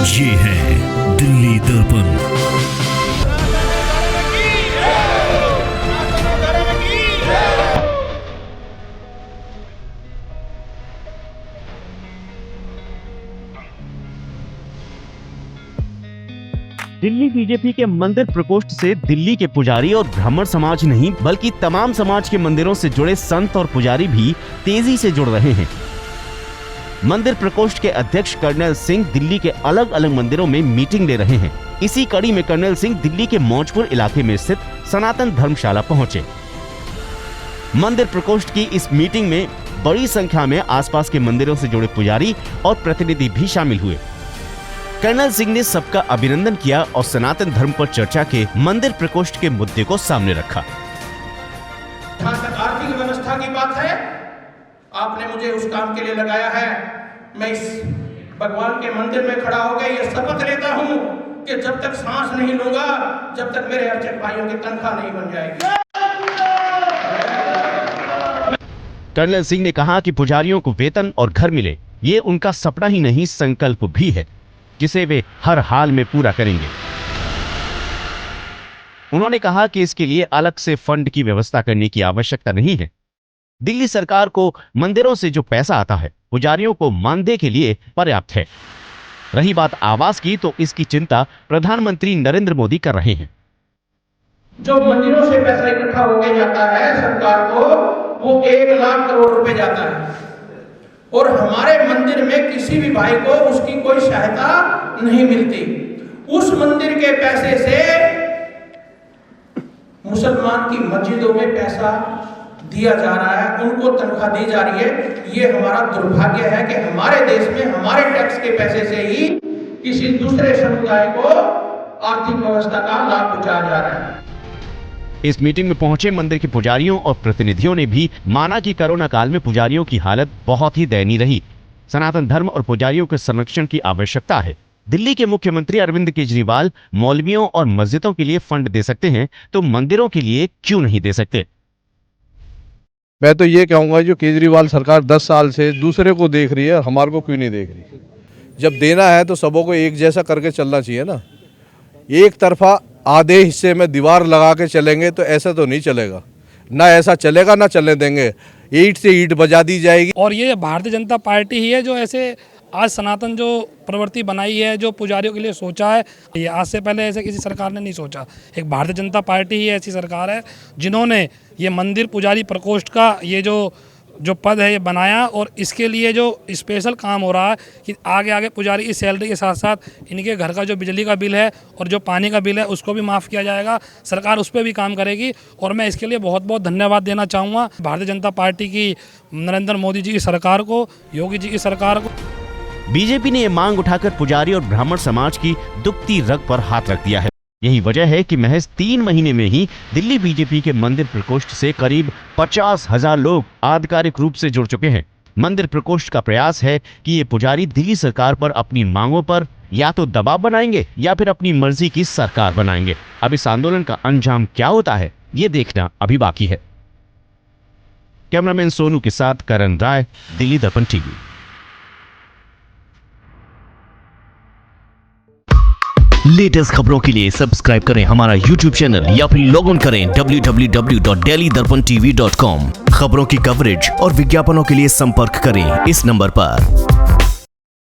ये है दिल्ली दर्पण। दिल्ली बीजेपी के मंदिर प्रकोष्ठ से दिल्ली के पुजारी और ब्राह्मण समाज नहीं बल्कि तमाम समाज के मंदिरों से जुड़े संत और पुजारी भी तेजी से जुड़ रहे हैं। मंदिर प्रकोष्ठ के अध्यक्ष कर्नल सिंह दिल्ली के अलग अलग मंदिरों में मीटिंग ले रहे हैं। इसी कड़ी में कर्नल सिंह दिल्ली के मौजपुर इलाके में स्थित सनातन धर्मशाला पहुंचे। मंदिर प्रकोष्ठ की इस मीटिंग में बड़ी संख्या में आसपास के मंदिरों से जुड़े पुजारी और प्रतिनिधि भी शामिल हुए। कर्नल सिंह ने सबका अभिनंदन किया और सनातन धर्म पर चर्चा के मंदिर प्रकोष्ठ के मुद्दे को सामने रखा। जहाँ तक आर्थिक व्यवस्था की बात है, आपने मुझे उस काम के लिए लगाया है। मैं इस भगवान के मंदिर में खड़ा होकर ये शपथ लेता हूँ कि जब तक सांस नहीं लूंगा, जब तक मेरे अर्चक भाइयों की तनख्वाह नहीं बन जाएगी। कर्नल सिंह ने कहा कि पुजारियों को वेतन और घर मिले, ये उनका सपना ही नहीं संकल्प भी है, जिसे वे हर हाल में पूरा करेंगे। उन्होंने कहा कि इसके लिए अलग से फंड की व्यवस्था करने की आवश्यकता नहीं है। दिल्ली सरकार को मंदिरों से जो पैसा आता है पुजारियों को मानदेय के लिए पर्याप्त है। रही बात आवास की, तो इसकी चिंता प्रधानमंत्री नरेंद्र मोदी कर रहे हैं। जो मंदिरों से पैसा इकट्ठा होके जाता है सरकार को, वो 1 लाख करोड़ रुपए जाता है और हमारे मंदिर में किसी भी भाई को उसकी कोई सहायता नहीं मिलती। उस मंदिर के पैसे से मुसलमान की मस्जिदों में पैसा दिया जा रहा है, उनको तनख्वाह दी जा रही है। ये हमारा दुर्भाग्य है कि हमारे देश में हमारे टैक्स के पैसे से ही किसी दूसरे समुदाय को आर्थिक व्यवस्था का लाभ पहुंचाया जा रहा है। इस मीटिंग में पहुंचे मंदिर के पुजारियों और प्रतिनिधियों ने भी माना कि कोरोना काल में पुजारियों की हालत बहुत ही दयनीय रही। सनातन धर्म और पुजारियों के संरक्षण की आवश्यकता है। दिल्ली के मुख्यमंत्री अरविंद केजरीवाल मौलवियों और मस्जिदों के लिए फंड दे सकते हैं, तो मंदिरों के लिए क्यों नहीं दे सकते? मैं तो ये कहूँगा, जो केजरीवाल सरकार 10 साल से दूसरे को देख रही है, हमारे को क्यों नहीं देख रही? जब देना है तो सबों को एक जैसा करके चलना चाहिए ना। एक तरफा आधे हिस्से में दीवार लगा के चलेंगे तो ऐसा तो नहीं चलेगा। ना ऐसा चलेगा, ना चलने देंगे। ईंट से ईंट बजा दी जाएगी। और ये भारतीय जनता पार्टी ही है जो ऐसे आज सनातन जो प्रवृत्ति बनाई है, जो पुजारियों के लिए सोचा है, ये आज से पहले ऐसे किसी सरकार ने नहीं सोचा। एक भारतीय जनता पार्टी ही ऐसी सरकार है जिन्होंने ये मंदिर पुजारी प्रकोष्ठ का ये जो पद है ये बनाया, और इसके लिए जो स्पेशल काम हो रहा है कि आगे आगे पुजारी की सैलरी के साथ साथ इनके घर का जो बिजली का बिल है और जो पानी का बिल है उसको भी माफ़ किया जाएगा। सरकार उस पर भी काम करेगी और मैं इसके लिए बहुत बहुत धन्यवाद देना चाहूँगा भारतीय जनता पार्टी की, नरेंद्र मोदी जी की सरकार को, योगी जी की सरकार को। बीजेपी ने ये मांग उठाकर पुजारी और ब्राह्मण समाज की दुखती रग पर हाथ रख दिया है। यही वजह है कि महज 3 महीने में ही दिल्ली बीजेपी के मंदिर प्रकोष्ठ से करीब 50,000 लोग आधिकारिक रूप से जुड़ चुके हैं। मंदिर प्रकोष्ठ का प्रयास है कि ये पुजारी दिल्ली सरकार पर अपनी मांगों पर या तो दबाव बनाएंगे या फिर अपनी मर्जी की सरकार बनाएंगे। अब इस आंदोलन का अंजाम क्या होता है, ये देखना अभी बाकी है। कैमरामैन सोनू के साथ करण राय, दिल्ली दर्पण टीवी। लेटेस्ट खबरों के लिए सब्सक्राइब करें हमारा YouTube चैनल या फिर लॉग इन करें www.delhidarpantv.com। खबरों की कवरेज और विज्ञापनों के लिए संपर्क करें इस नंबर पर।